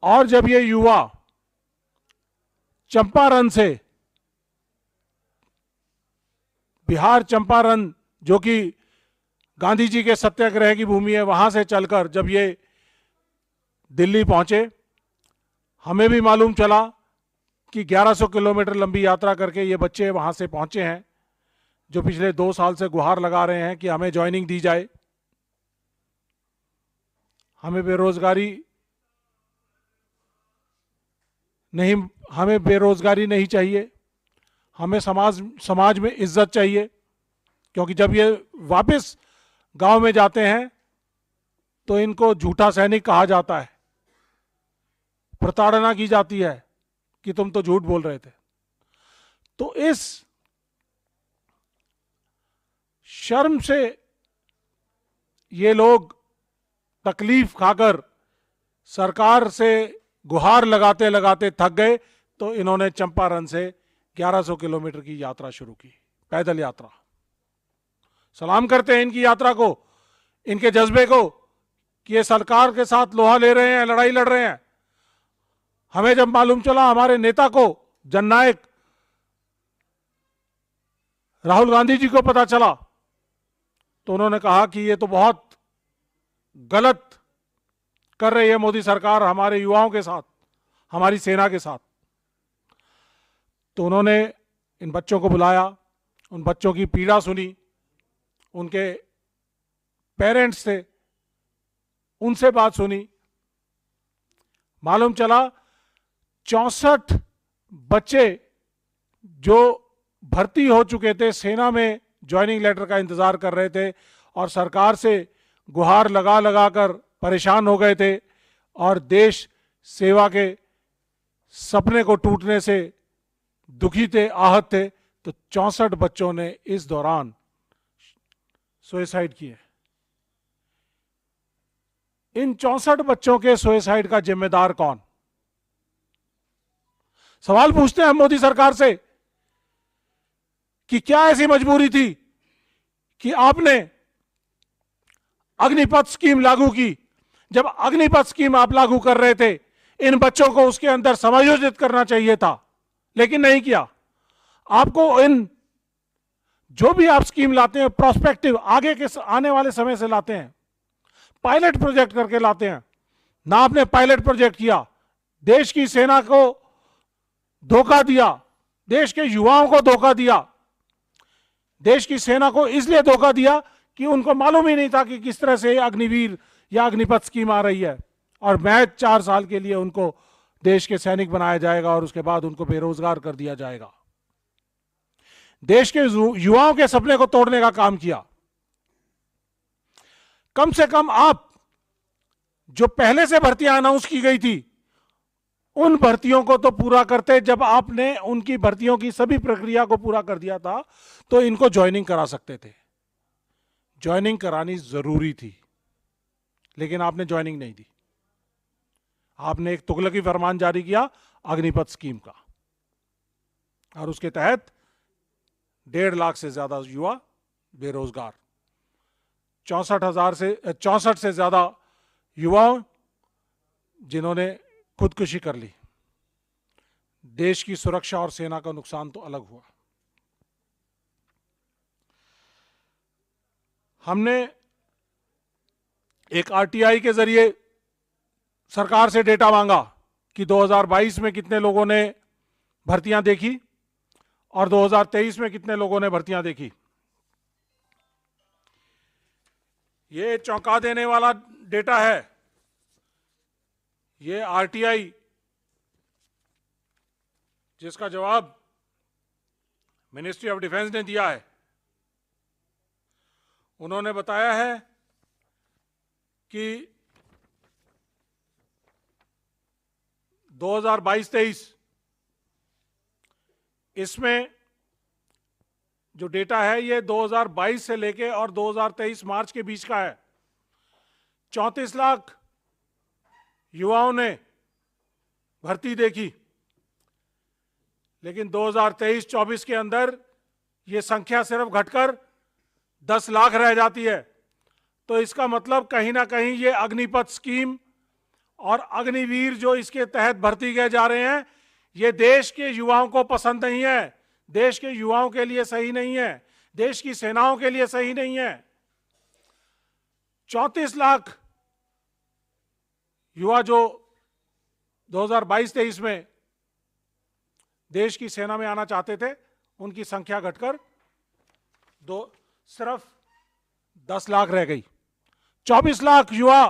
और जब ये युवा चंपारण से, बिहार चंपारण जो कि गांधी जी के सत्याग्रह की भूमि है, वहां से चलकर जब ये दिल्ली पहुंचे, हमें भी मालूम चला कि 1100 किलोमीटर लंबी यात्रा करके ये बच्चे वहां से पहुंचे हैं, जो पिछले 2 साल से गुहार लगा रहे हैं कि हमें ज्वाइनिंग दी जाए, हमें बेरोजगारी नहीं चाहिए, हमें समाज में इज्जत चाहिए। क्योंकि जब ये वापस गांव में जाते हैं तो इनको झूठा सैनिक कहा जाता है, प्रताड़ना की जाती है कि तुम तो झूठ बोल रहे थे। तो इस शर्म से ये लोग तकलीफ खाकर सरकार से गुहार लगाते लगाते थक गए, तो इन्होंने चंपारण से 1100 किलोमीटर की यात्रा शुरू की, पैदल यात्रा। सलाम करते हैं इनकी यात्रा को, इनके जज्बे को कि ये सरकार के साथ लोहा ले रहे हैं, लड़ाई लड़ रहे हैं। हमें जब मालूम चला, हमारे नेता को, जननायक राहुल गांधी जी को पता चला, तो उन्होंने कहा कि ये तो बहुत गलत कर रही है मोदी सरकार हमारे युवाओं के साथ, हमारी सेना के साथ। तो उन्होंने इन बच्चों को बुलाया, उन बच्चों की पीड़ा सुनी, उनके पेरेंट्स थे, उनसे बात सुनी। मालूम चला 64 बच्चे जो भर्ती हो चुके थे, सेना में ज्वाइनिंग लेटर का इंतजार कर रहे थे और सरकार से गुहार लगा लगा कर परेशान हो गए थे और देश सेवा के सपने को टूटने से दुखी थे, आहत थे, तो 64 बच्चों ने इस दौरान सुसाइड किए। इन 64 बच्चों के सुसाइड का जिम्मेदार कौन? सवाल पूछते हैं हम मोदी सरकार से कि क्या ऐसी मजबूरी थी कि आपने अग्निपथ स्कीम लागू की? जब अग्निपथ स्कीम आप लागू कर रहे थे, इन बच्चों को उसके अंदर समायोजित करना चाहिए था, लेकिन नहीं किया। आपको इन जो भी आप स्कीम लाते हैं, प्रोस्पेक्टिव, आगे के आने वाले समय से लाते हैं, पायलट प्रोजेक्ट करके लाते हैं ना। आपने पायलट प्रोजेक्ट किया, देश की सेना को धोखा दिया, देश के युवाओं को धोखा दिया। देश की सेना को इसलिए धोखा दिया कि उनको मालूम ही नहीं था कि किस तरह से अग्निवीर या अग्निपथ स्कीम आ रही है, और महज 4 साल के लिए उनको देश के सैनिक बनाया जाएगा और उसके बाद उनको बेरोजगार कर दिया जाएगा। देश के युवाओं के सपने को तोड़ने का काम किया। कम से कम आप जो पहले से भर्तियां अनाउंस की गई थी, उन भर्तियों को तो पूरा करते। जब आपने उनकी भर्तियों की सभी प्रक्रिया को पूरा कर दिया था, तो इनको ज्वाइनिंग करा सकते थे। ज्वाइनिंग करानी जरूरी थी, लेकिन आपने ज्वाइनिंग नहीं दी। आपने एक तुगलकी फरमान जारी किया अग्निपथ स्कीम का, और उसके तहत 1.5 लाख से ज्यादा युवा बेरोजगार, 64 से ज्यादा युवा जिन्होंने खुदकुशी कर ली। देश की सुरक्षा और सेना का नुकसान तो अलग हुआ। हमने एक आरटीआई के जरिए सरकार से डेटा मांगा कि 2022 में कितने लोगों ने भर्तियां देखी और 2023 में कितने लोगों ने भर्तियां देखी। ये चौंका देने वाला डेटा है। ये आरटीआई, जिसका जवाब मिनिस्ट्री ऑफ डिफेंस ने दिया है, उन्होंने बताया है कि 2022-23 इसमें जो डेटा है ये 2022 से लेके और 2023 मार्च के बीच का है। 34 लाख युवाओं ने भर्ती देखी, लेकिन 2023-24 के अंदर ये संख्या सिर्फ घटकर 10 लाख रह जाती है। तो इसका मतलब कहीं ना कहीं ये अग्निपथ स्कीम और अग्निवीर जो इसके तहत भर्ती किए जा रहे हैं, ये देश के युवाओं को पसंद नहीं है, देश के युवाओं के लिए सही नहीं है, देश की सेनाओं के लिए सही नहीं है। 34 लाख युवा जो 2022-23 में देश की सेना में आना चाहते थे, उनकी संख्या घटकर सिर्फ 10 लाख रह गई। 24 लाख युवा